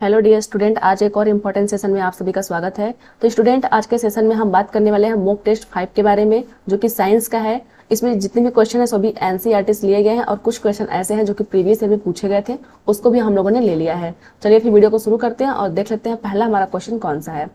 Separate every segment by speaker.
Speaker 1: Hello dear student, आज एक और इम्पोर्टेंट सेशन में आप सभी का स्वागत है। तो स्टूडेंट, आज के सेशन में हम बात करने वाले हैं मॉक टेस्ट 5 के बारे में, जो कि साइंस का है। इसमें जितने भी क्वेश्चन है सभी एनसीईआरटी से लिए गए हैं और कुछ क्वेश्चन ऐसे हैं जो कि प्रीवियस ईयर में पूछे गए थे, उसको भी हम लोगों ने ले लिया है। चलिए फिर वीडियो को शुरू करते हैं और देख लेते हैं पहला हमारा क्वेश्चन कौन सा है।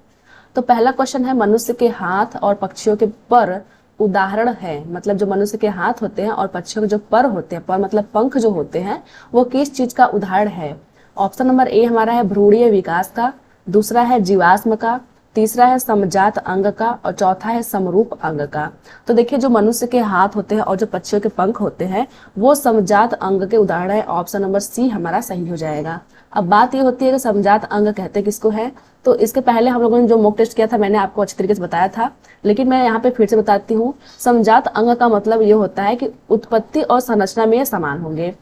Speaker 1: तो पहला क्वेश्चन है, मनुष्य के हाथ और पक्षियों के पर उदाहरण है। मतलब जो मनुष्य के हाथ होते हैं और पक्षियों के जो पर होते हैं, पर मतलब पंख जो होते हैं, वो किस चीज का उदाहरण है। ऑप्शन नंबर ए हमारा है भ्रूणीय विकास का, दूसरा है जीवाश्म का, तीसरा है समजात अंग का और चौथा है समरूप अंग का। तो देखिए, जो मनुष्य के हाथ होते हैं और जो पक्षियों के पंख होते हैं वो समजात अंग के उदाहरण है। ऑप्शन नंबर सी हमारा सही हो जाएगा। अब बात ये होती है कि समजात अंग कहते किसको है। तो इसके पहले हम लोगों ने जो मॉक टेस्ट किया था मैंने आपको अच्छी तरीके से बताया था, लेकिन मैं यहाँ पे फिर से बताती हूँ। समजात अंग का मतलब ये होता है कि उत्पत्ति और संरचना में ये समान होंगे।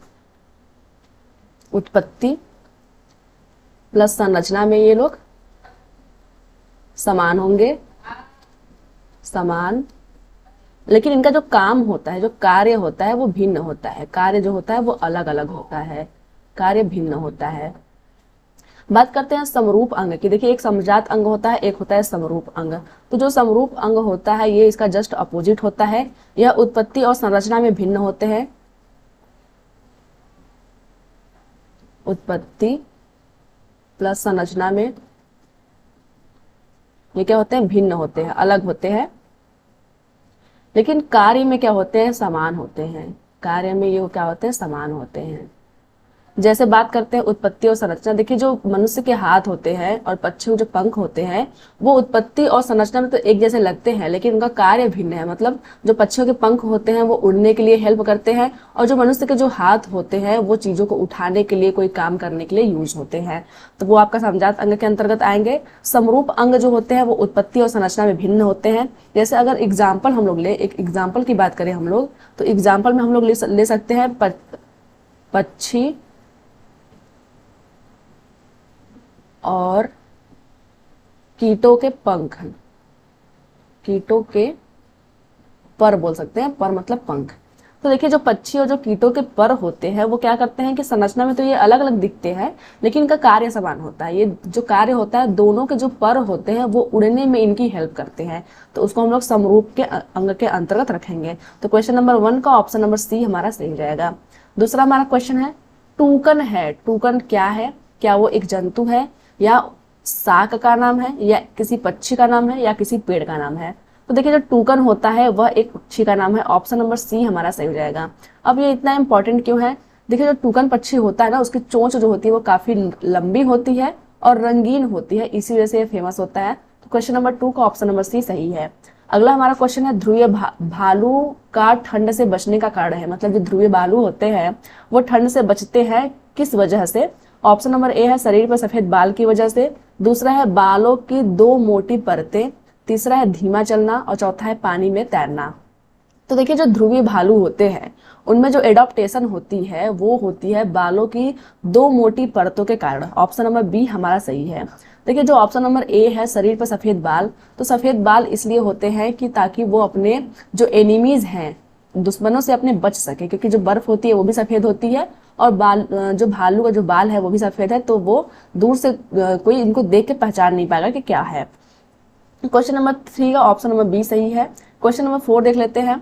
Speaker 1: उत्पत्ति प्लस संरचना में ये लोग समान होंगे, समान। लेकिन इनका जो काम होता है, जो कार्य होता है वो भिन्न होता है। कार्य जो होता है वो अलग अलग होता है, कार्य भिन्न होता है। बात करते हैं समरूप अंग की। देखिए, एक समजात अंग होता है, एक होता है समरूप अंग। तो जो समरूप अंग होता है ये इसका जस्ट अपोजिट होता है। यह उत्पत्ति और संरचना में भिन्न होते हैं। उत्पत्ति प्लस संरचना में ये क्या होते हैं, भिन्न होते हैं, अलग होते हैं। लेकिन कार्य में क्या होते हैं, समान होते हैं। कार्य में ये क्या होते हैं, समान होते हैं। जैसे बात करते हैं उत्पत्ति और संरचना। देखिए, जो मनुष्य के हाथ होते हैं और पक्षियों के जो पंख होते हैं वो उत्पत्ति और संरचना में तो एक जैसे लगते हैं, लेकिन उनका कार्य भिन्न है। मतलब जो पक्षियों के पंख होते हैं वो उड़ने के लिए हेल्प करते हैं, और जो मनुष्य के जो हाथ होते हैं वो चीजों को उठाने के लिए, कोई काम करने के लिए यूज होते हैं। तो वो आपका समजात अंग के अंतर्गत आएंगे। समरूप अंग जो होते हैं वो उत्पत्ति और संरचना में भिन्न होते हैं। जैसे अगर एग्जाम्पल हम लोग ले, एक एग्जाम्पल की बात करें हम लोग, तो एग्जाम्पल में हम लोग ले सकते हैं पक्षी और कीटों के पंख। कीटों के पर बोल सकते हैं, पर मतलब पंख। तो देखिए, जो पक्षी और जो कीटों के पर होते हैं वो क्या करते हैं कि संरचना में तो ये अलग अलग दिखते हैं, लेकिन इनका कार्य समान होता है। ये जो कार्य होता है, दोनों के जो पर होते हैं वो उड़ने में इनकी हेल्प करते हैं। तो उसको हम लोग समरूप के अंग के अंतर्गत रखेंगे। तो क्वेश्चन नंबर 1 का ऑप्शन नंबर सी हमारा सही हो जाएगा। दूसरा हमारा क्वेश्चन है, टूकन है। टूकन क्या है? क्या वो एक जंतु है, या शाक का नाम है, या किसी पक्षी का नाम है, या किसी पेड़ का नाम है? तो देखिए, जो टूकन होता है वह एक पक्षी का नाम है। ऑप्शन नंबर सी हमारा सही हो जाएगा। अब ये इतना इंपॉर्टेंट क्यों है? देखिए, जो टूकन पक्षी होता है ना, उसकी चोंच जो होती है वो काफी लंबी होती है और रंगीन होती है, इसी वजह से ये फेमस होता है। तो क्वेश्चन नंबर 2 का ऑप्शन नंबर सी सही है। अगला हमारा क्वेश्चन है, ध्रुवीय भालू का ठंड से बचने का कारण है। मतलब जो ध्रुवीय भालू होते हैं वो ठंड से बचते हैं किस वजह से? ऑप्शन नंबर ए है शरीर पर सफेद बाल की वजह से, दूसरा है बालों की 2 मोटी परतें, तीसरा है धीमा चलना और चौथा है पानी में तैरना। तो देखिए, जो ध्रुवीय भालू होते हैं उनमें जो एडॉप्टेशन होती है वो होती है बालों की 2 मोटी परतों के कारण। ऑप्शन नंबर बी हमारा सही है। देखिए, जो ऑप्शन नंबर ए है शरीर पर सफेद बाल, तो सफेद बाल इसलिए होते हैं कि ताकि वो अपने जो एनिमीज हैं, दुश्मनों से अपने बच सके, क्योंकि जो बर्फ होती है वो भी सफेद होती है और बाल, जो भालू का जो बाल है वो भी सफेद है, तो वो दूर से कोई इनको देख के पहचान नहीं पाएगा कि क्या है। क्वेश्चन नंबर 3 का ऑप्शन नंबर बी सही है। क्वेश्चन नंबर 4 देख लेते हैं।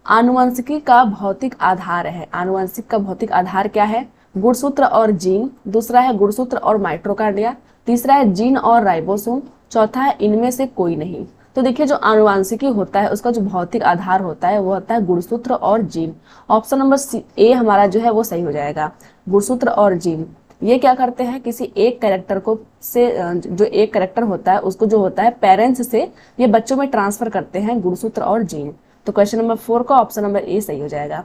Speaker 1: आनुवंशिकी का भौतिक आधार है। आनुवंशिक का भौतिक आधार क्या है? गुणसूत्र और जीन, दूसरा है गुणसूत्र और माइटोकॉन्ड्रिया, तीसरा है जीन और राइबोसोम, चौथा है इनमें से कोई नहीं। तो देखिए, जो आनुवंशिकी होता है उसका जो भौतिक आधार होता है वो होता है गुणसूत्र और जीन। ऑप्शन नंबर ए हमारा जो है वो सही हो जाएगा। गुणसूत्र और जीन ये क्या करते हैं, किसी एक कैरेक्टर को से जो एक कैरेक्टर होता है उसको जो होता है पेरेंट्स से ये बच्चों में ट्रांसफर करते हैं, गुणसूत्र और जीन। तो क्वेश्चन नंबर 4 का ऑप्शन नंबर ए सही हो जाएगा।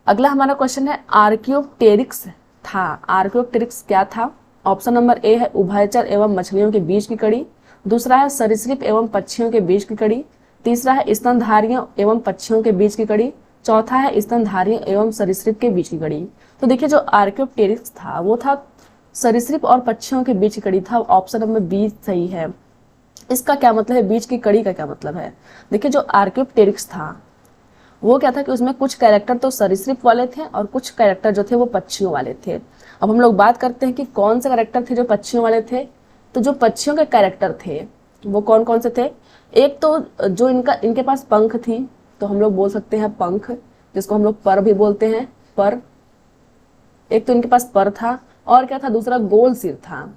Speaker 1: अगला हमारा क्वेश्चन है, आर्कियोप्टेरिक्स था। आर्कियोप्टेरिक्स क्या था? ऑप्शन नंबर ए है उभयचर एवं मछलियों के बीच की कड़ी, दूसरा है सरीसृप एवं पक्षियों के बीच की कड़ी, तीसरा है स्तनधारियों एवं पक्षियों के बीच की कड़ी, चौथा है स्तनधारियों एवं सरीसृप के बीच की कड़ी। तो देखिए, जो आर्कियोप्टेरिक्स था वो था सरीसृप और पक्षियों के बीच की कड़ी था। ऑप्शन नंबर बी सही है। इसका क्या मतलब है, बीच की कड़ी का क्या मतलब है? देखिए, जो आर्कियोप्टेरिक्स था वो क्या था कि उसमें कुछ कैरेक्टर तो सरीसृप वाले थे और कुछ कैरेक्टर जो थे वो पक्षियों वाले थे। अब हम लोग बात करते हैं कि कौन से कैरेक्टर थे जो पक्षियों वाले थे। तो जो पक्षियों के कैरेक्टर थे वो कौन कौन से थे। एक तो जो इनके पास पंख थी, तो हम लोग बोल सकते हैं पंख, जिसको हम लोग पर भी बोलते हैं, पर। एक तो इनके पास पर था, और क्या था, दूसरा गोल सिर था।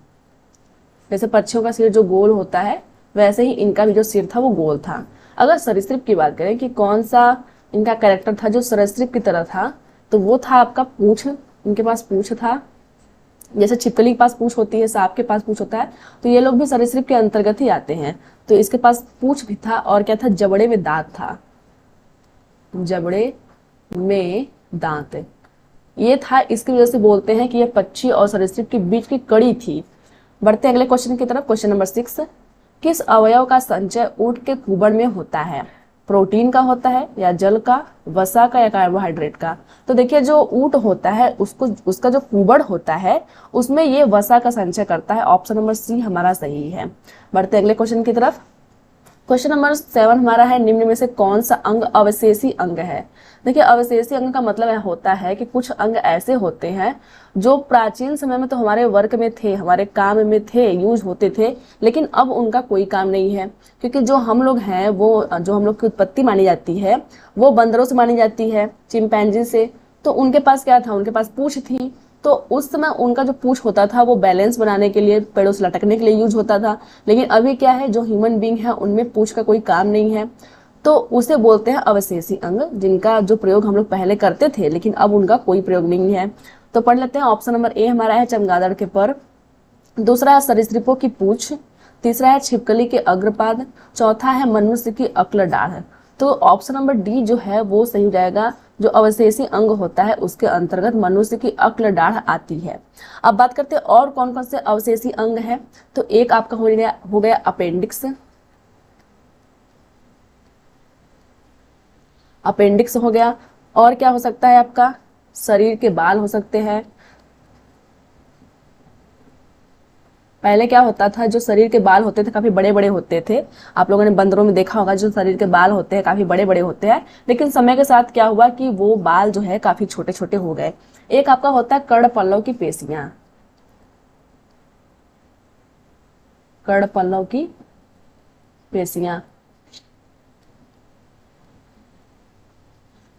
Speaker 1: जैसे पक्षियों का सिर जो गोल होता है, वैसे ही इनका भी जो सिर था वो गोल था। अगर सरीसृप की बात करें कि कौन सा इनका कैरेक्टर था जो सरीसृप की तरह था, तो वो था आपका पूंछ। इनके पास पूंछ था, जैसे छिपकली के पास पूंछ होती है, सांप के पास पूंछ होता है, तो ये लोग भी सरीसृप के अंतर्गत ही आते हैं। तो इसके पास पूंछ भी था, और क्या था, जबड़े में दांत था, जबड़े में दांत। ये था, इसकी वजह से बोलते हैं कि ये पक्षी और सरीसृप के बीच की कड़ी थी। बढ़ते अगले क्वेश्चन की तरफ। क्वेश्चन नंबर 6, किस अवयव का संचय ऊंट के कुबड़ में होता है। प्रोटीन का होता है, या जल का, वसा का, या कार्बोहाइड्रेट का। तो देखिए जो ऊंट होता है उसको, उसका जो कुबड़ होता है उसमें ये वसा का संचय करता है। ऑप्शन नंबर सी हमारा सही है। बढ़ते अगले क्वेश्चन की तरफ। क्वेश्चन नंबर 7 हमारा है, निम्न में से कौन सा अंग अवशेषी अंग है। देखिए अवशेषी अंग का मतलब होता है कि कुछ अंग ऐसे होते हैं जो प्राचीन समय में तो हमारे वर्क में थे, हमारे काम में थे, यूज होते थे, लेकिन अब उनका कोई काम नहीं है। क्योंकि जो हम लोग हैं, वो जो हम लोग की उत्पत्ति मानी जाती है वो बंदरों से मानी जाती है, चिंपैंजी से। तो उनके पास क्या था, उनके पास पूंछ थी। तो उस समय उनका जो पूंछ होता था वो बैलेंस बनाने के लिए, पेड़ों से लटकने के लिए यूज होता था। लेकिन अभी क्या है, जो ह्यूमन बींग है उनमें पूंछ का कोई काम नहीं है, तो उसे बोलते हैं अवशेषी अंग, जिनका जो प्रयोग हम लोग पहले करते थे लेकिन अब उनका कोई प्रयोग नहीं है। तो पढ़ लेते हैं। ऑप्शन नंबर ए हमारा है चमगादड़ के पर, दूसरा है सरीसृपों की पूंछ, तीसरा है छिपकली के अग्रपाद, चौथा है मनुष्य की अक्ल डाढ़। तो ऑप्शन नंबर डी जो है वो सही हो जाएगा। जो अवशेषी अंग होता है उसके अंतर्गत मनुष्य की अक्ल डाढ़ आती है। अब बात करते हैं और कौन कौन से अवशेषी अंग है। तो एक आपका हो गया अपेंडिक्स, अपेंडिक्स हो गया। और क्या हो सकता है आपका, शरीर के बाल हो सकते हैं। पहले क्या होता था, जो शरीर के बाल होते थे काफी बड़े बड़े होते थे। आप लोगों ने बंदरों में देखा होगा, जो शरीर के बाल होते हैं काफी बड़े बड़े होते हैं, लेकिन समय के साथ क्या हुआ कि वो बाल जो है काफी छोटे छोटे हो गए। एक आपका होता है कर्ण पल्लव की पेशियां, कर्ण पल्लव की पेशियां।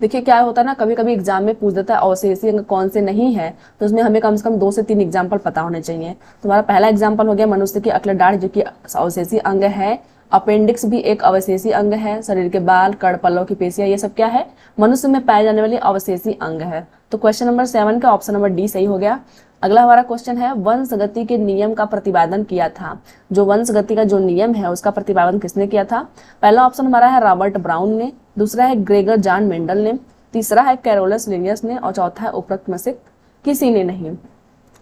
Speaker 1: देखिए क्या होता है ना, कभी कभी एग्जाम में पूछ देता है अवशेषी अंग कौन से नहीं है, तो उसमें हमें कम से कम 2 से 3 एग्जाम्पल पता होने चाहिए। तुम्हारा पहला एग्जाम्पल हो गया मनुष्य की अक्ल डाढ़, जो कि अवशेषी अंग है। अपेंडिक्स भी एक अवशेषी अंग है। शरीर के बाल, कर्ण पल्लव की पेशियां, ये सब क्या है, मनुष्य में पाए जाने वाली अवशेषी अंग है। तो क्वेश्चन नंबर 7 का ऑप्शन नंबर डी सही हो गया। अगला हमारा क्वेश्चन है, वंशगति के नियम का प्रतिपादन किया था। जो वंशगति का जो नियम है उसका प्रतिपादन किसने किया था। पहला ऑप्शन हमारा है रॉबर्ट ब्राउन ने, दूसरा है ग्रेगर जॉन मेंडल ने, तीसरा है कैरोलस लिनियस ने, और चौथा है उपरोक्त में से किसी ने नहीं।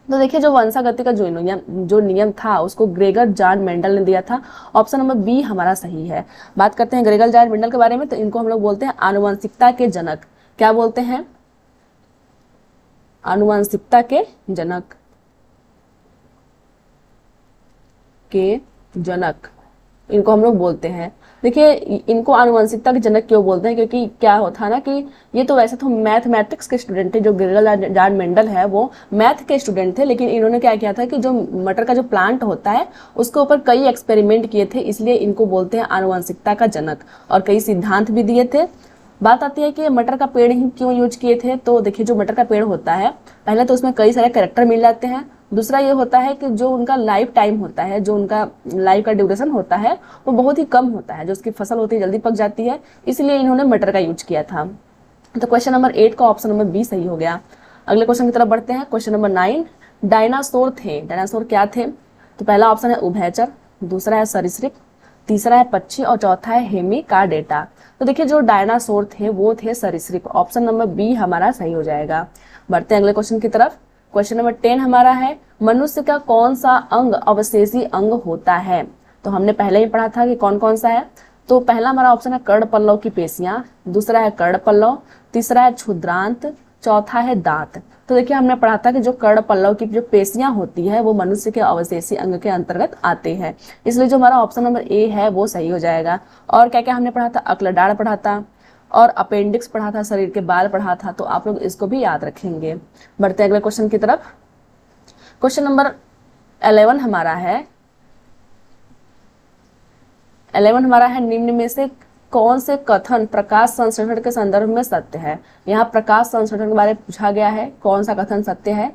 Speaker 1: तो देखिए जो वंशागति का जो नियम था उसको ग्रेगर जॉन मेंडल ने दिया था। ऑप्शन नंबर बी हमारा सही है। बात करते हैं ग्रेगर जॉन मेंडल के बारे में, तो इनको हम लोग बोलते हैं आनुवंशिकता के जनक। क्या बोलते हैं, आनुवंशिकता के जनक, के जनक इनको हम लोग बोलते हैं। देखिए इनको आनुवंशिकता के जनक क्यों बोलते हैं, क्योंकि क्या होता है ना कि ये तो वैसे तो मैथमेटिक्स के स्टूडेंट थे। जो ग्रेगर जॉन मेंडल है वो मैथ के स्टूडेंट थे, लेकिन इन्होंने क्या किया था कि जो मटर का जो प्लांट होता है उसके ऊपर कई एक्सपेरिमेंट किए थे, इसलिए इनको बोलते हैं आनुवंशिकता का जनक, और कई सिद्धांत भी दिए थे। बात आती है कि मटर का पेड़ ही क्यों यूज किए थे। तो देखिए जो मटर का पेड़ होता है, पहले तो उसमें कई सारे कैरेक्टर मिल जाते हैं। दूसरा ये होता है कि जो उनका लाइफ टाइम होता है, जो उनका लाइफ का ड्यूरेशन होता है वो बहुत ही कम होता है। जो उसकी फसल होती है जल्दी पक जाती है, इसलिए इन्होंने मटर का यूज किया था। तो क्वेश्चन नंबर 8 का ऑप्शन नंबर बी सही हो गया। अगले क्वेश्चन की तरफ बढ़ते हैं। क्वेश्चन नंबर 9, डायनासोर थे, डायनासोर क्या थे। तो पहला ऑप्शन है उभयचर, दूसरा है सरीसृप, तीसरा है पक्षी, और चौथा है हेमिकार्डेटा। तो देखिए जो डायनासोर थे वो थे सरीसृप। ऑप्शन नंबर बी हमारा सही हो जाएगा। बढ़ते हैं अगले क्वेश्चन की तरफ। क्वेश्चन नंबर 10 हमारा है, मनुष्य का कौन सा अंग अवशेषी अंग होता है। तो हमने पहले ही पढ़ा था कि कौन कौन सा है। तो पहला हमारा ऑप्शन है कर्ण पल्लव की पेशियां, दूसरा है कर्ण पल्लव, तीसरा है क्षुद्रांत, चौथा है दांत। तो देखिए हमने पढ़ा था कि जो कर्ण पल्लव की जो पेशियां होती है वो मनुष्य के अवशेषी अंग के अंतर्गत आते हैं, इसलिए जो हमारा ऑप्शन नंबर ए है वो सही हो जाएगा। और क्या क्या हमने पढ़ा था, अक्ल डाढ़ पढ़ा था, और अपेंडिक्स पढ़ा था, शरीर के बाल पढ़ा था, तो आप लोग इसको भी याद रखेंगे। बढ़ते हैं अगले क्वेश्चन की तरफ। क्वेश्चन नंबर 11 हमारा है, 11 हमारा है, निम्न में से कौन से कथन प्रकाश संश्लेषण के संदर्भ में सत्य है। यहाँ प्रकाश संश्लेषण के बारे में पूछा गया है, कौन सा कथन सत्य है,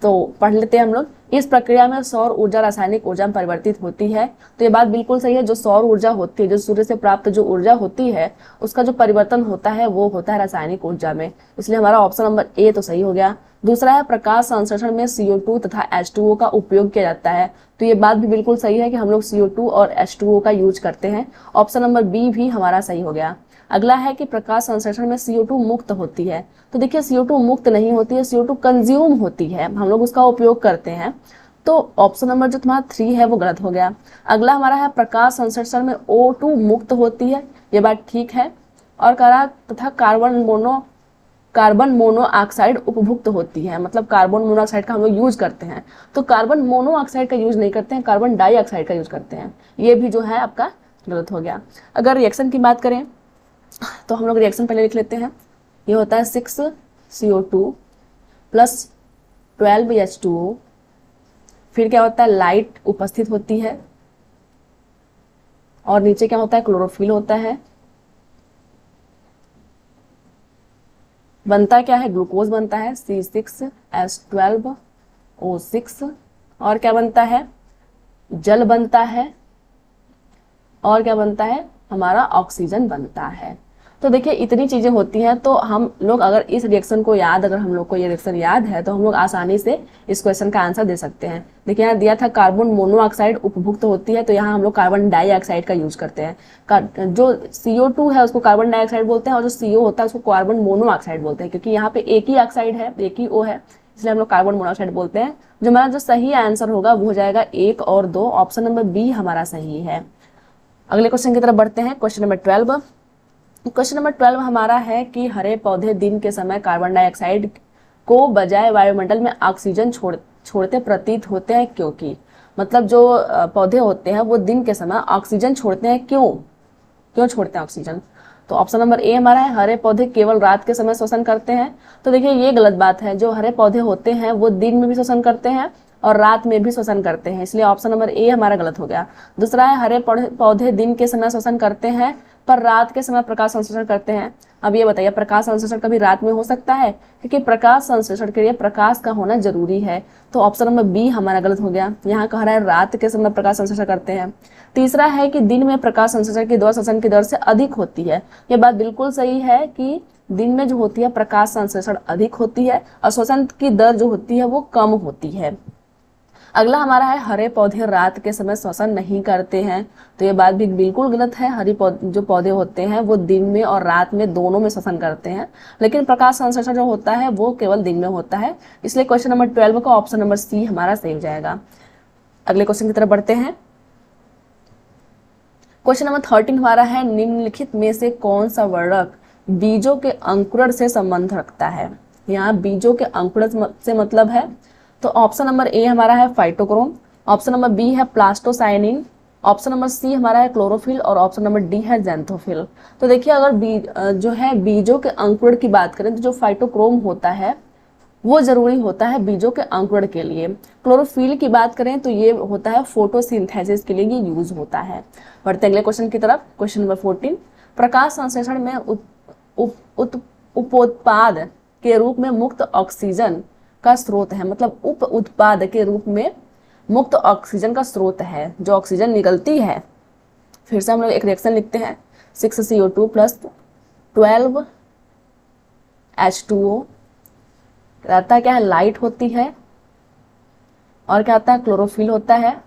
Speaker 1: तो पढ़ लेते हैं हम लोग। इस प्रक्रिया में सौर ऊर्जा रासायनिक ऊर्जा में परिवर्तित होती है। तो ये बात बिल्कुल सही है, जो सौर ऊर्जा होती है, जो सूर्य से प्राप्त जो ऊर्जा होती है, उसका जो परिवर्तन होता है वो होता है रासायनिक ऊर्जा में, इसलिए हमारा ऑप्शन नंबर ए तो सही हो गया। दूसरा है, प्रकाश संश्लेषण में CO2 तथा H2O का उपयोग किया जाता है। तो ये बात भी बिल्कुल सही है कि हम लोग CO2 और H2O का यूज करते हैं, ऑप्शन नंबर बी भी हमारा सही हो गया। अगला है कि प्रकाश संश्लेषण में CO2 मुक्त होती है। तो देखिए CO2 मुक्त नहीं होती है, CO2 कंज्यूम होती है, हम लोग उसका उपयोग करते हैं, तो ऑप्शन नंबर जो तुम्हारा 3 है वो गलत हो गया। अगला हमारा है, प्रकाश संश्लेषण में O2 मुक्त होती है, ये बात ठीक है। और कह रहा तथा कार्बन मोनोऑक्साइड उपभुक्त होती है, मतलब कार्बन मोनोऑक्साइड का हम लोग यूज करते हैं, तो कार्बन मोनोऑक्साइड का यूज नहीं करते हैं, कार्बन डाइऑक्साइड का यूज करते हैं, ये भी जो है आपका गलत हो गया। अगर रिएक्शन की बात करें तो हम लोग रिएक्शन पहले लिख लेते हैं। ये होता है 6CO2 प्लस 12H2O, फिर क्या होता है, लाइट उपस्थित होती है, और नीचे क्या होता है, क्लोरोफिल होता है, बनता क्या है, ग्लूकोज बनता है C6H12O6, और क्या बनता है, जल बनता है, और क्या बनता है, हमारा ऑक्सीजन बनता है। तो देखिए इतनी चीजें होती हैं, तो हम लोग अगर इस रिएक्शन को अगर हम लोग को ये रिएक्शन याद है तो हम लोग आसानी से इस क्वेश्चन का आंसर दे सकते हैं। देखिए यहाँ दिया था कार्बन मोनोऑक्साइड उपभुक्त होती है, तो यहाँ हम लोग कार्बन डाइऑक्साइड का यूज करते हैं। जो CO2 है उसको कार्बन डाइऑक्साइड बोलते हैं, और जो CO होता है उसको कार्बन मोनोऑक्साइड बोलते हैं, क्योंकि यहाँ पे एक ही ऑक्साइड है, एक ही O है, इसलिए हम लोग कार्बन मोनोऑक्साइड बोलते हैं। जो हमारा जो सही आंसर होगा वो हो जाएगा 1 और 2, ऑप्शन नंबर बी हमारा सही है। अगले क्वेश्चन की तरफ बढ़ते हैं, क्वेश्चन नंबर 12। क्वेश्चन नंबर 12 हमारा है कि हरे पौधे दिन के समय कार्बन डाइऑक्साइड को बजाय वायुमंडल में ऑक्सीजन छोड़ते प्रतीत होते हैं, क्योंकि मतलब जो पौधे होते हैं वो दिन के समय ऑक्सीजन छोड़ते हैं, क्यों छोड़ते हैं ऑक्सीजन, तो ऑप्शन नंबर ए हमारा है, हरे पौधे केवल रात के समय श्वसन करते हैं। तो देखिए ये गलत बात है, जो हरे पौधे होते हैं वो दिन में भी श्वसन करते हैं और रात में भी श्वसन करते हैं, इसलिए ऑप्शन नंबर ए हमारा गलत हो गया। दूसरा है, हरे पौधे दिन के समय श्वसन करते हैं पर रात के समय प्रकाश संश्लेषण करते हैं। अब ये बताइए, प्रकाश संश्लेषण कभी रात में हो सकता है, क्योंकि प्रकाश संश्लेषण के लिए प्रकाश का होना जरूरी है, तो ऑप्शन नंबर बी हमारा गलत हो गया। यहाँ कह रहा है रात के समय प्रकाश संश्लेषण करते हैं। तीसरा है कि दिन में प्रकाश संश्लेषण की दर श्वसन की दर से अधिक होती है, ये बात बिल्कुल सही है कि दिन में जो होती है प्रकाश संश्लेषण अधिक होती है और श्वसन की दर जो होती है वो कम होती है। अगला हमारा है, हरे पौधे रात के समय श्वसन नहीं करते हैं, तो ये बात भी बिल्कुल गलत है। जो पौधे होते हैं वो दिन में और रात में दोनों में श्वसन करते हैं, लेकिन प्रकाश संश्लेषण जो होता है वो केवल दिन में होता है, इसलिए क्वेश्चन नंबर 12 का ऑप्शन नंबर सी हमारा सही हो जाएगा। अगले क्वेश्चन की तरफ बढ़ते हैं। क्वेश्चन नंबर 13 हमारा है, निम्नलिखित में से कौन सा वर्णक बीजों के अंकुरण से संबंध रखता है। यहाँ बीजों के अंकुरण से मतलब है, तो ऑप्शन नंबर ए हमारा है फाइटोक्रोम, ऑप्शन नंबर बी है प्लास्टोसाइनिन, ऑप्शन नंबर सी हमारा है क्लोरोफिल, और ऑप्शन नंबर डी है ज़ैंथोफिल। तो देखिए अगर जो है बीजों के अंकुरण की बात करें तो जो फाइटोक्रोम होता है वो जरूरी होता है बीजों के अंकुरण के लिए। क्लोरोफिल की बात करें तो ये होता है फोटोसिंथेसिस के लिए ये यूज होता है। बढ़ते अगले क्वेश्चन की तरफ, क्वेश्चन नंबर 14, प्रकाश संश्लेषण में उपोत्पाद के रूप में मुक्त ऑक्सीजन का स्रोत है, मतलब उप उत्पाद के रूप में मुक्त ऑक्सीजन का स्रोत है, जो ऑक्सीजन निकलती है। फिर से हम लोग एक रिएक्शन लिखते हैं, 6CO2 प्लस 12H2O, रहता है क्या है, लाइट होती है, और क्या आता है, क्लोरोफिल होता है,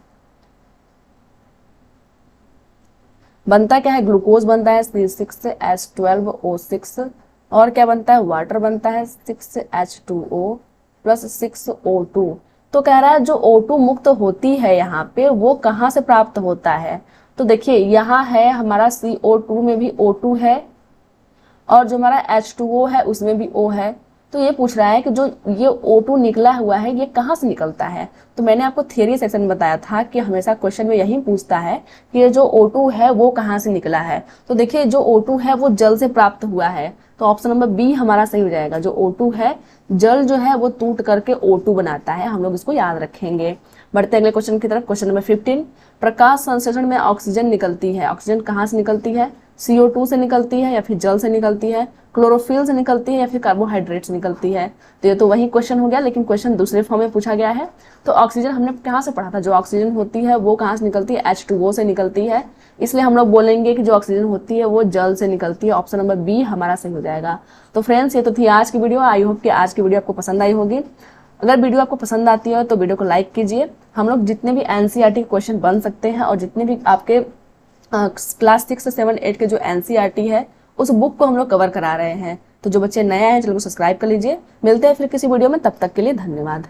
Speaker 1: बनता क्या है, ग्लूकोज बनता है C6H12O6, और क्या बनता है, वाटर बनता है 6H2O प्लस 6O2। तो कह रहा है जो O2 मुक्त होती है यहाँ पे वो कहाँ से प्राप्त होता है, तो देखिए यहाँ है हमारा CO2 में भी O2 है, और जो हमारा H2O है उसमें भी O है, तो ये पूछ रहा है कि जो ये O2 निकला हुआ है ये कहाँ से निकलता है। तो मैंने आपको थियरी सेक्शन में बताया था कि हमेशा क्वेश्चन में यही पूछता है कि ये जो O2 है वो कहाँ से निकला है। तो देखिए जो O2 है वो जल से प्राप्त हुआ है, तो ऑप्शन नंबर बी हमारा सही हो जाएगा। जो O2 है, जल जो है वो टूट करके O2 बनाता है, हम लोग इसको याद रखेंगे। बढ़ते अगले क्वेश्चन की तरफ। क्वेश्चन नंबर 15, प्रकाश संश्लेषण में ऑक्सीजन निकलती है, ऑक्सीजन कहाँ से निकलती है? CO2 से निकलती है या फिर जल से निकलती है, क्लोरोफिल से निकलती है या फिर कार्बोहाइड्रेट से निकलती है। तो ये तो वही क्वेश्चन हो गया, लेकिन क्वेश्चन दूसरे फॉर्म में पूछा गया है। तो ऑक्सीजन हमने कहाँ से पढ़ा था, जो ऑक्सीजन होती है वो कहाँ से निकलती है? H2O से निकलती है, इसलिए हम लोग बोलेंगे कि जो ऑक्सीजन होती है वो जल से निकलती है। ऑप्शन नंबर बी हमारा सही हो जाएगा। तो फ्रेंड्स ये तो थी आज की वीडियो। आई होप कि आज की वीडियो आपको पसंद आई होगी। अगर वीडियो आपको पसंद आती है तो वीडियो को लाइक कीजिए। हम लोग जितने भी NCERT क्वेश्चन बन सकते हैं और जितने भी आपके क्लास 6 से 7 8 के जो NCERT है उस बुक को हम लोग कवर करा रहे हैं। तो जो बच्चे नए हैं चलो सब्सक्राइब कर लीजिए। मिलते हैं फिर किसी वीडियो में, तब तक के लिए धन्यवाद।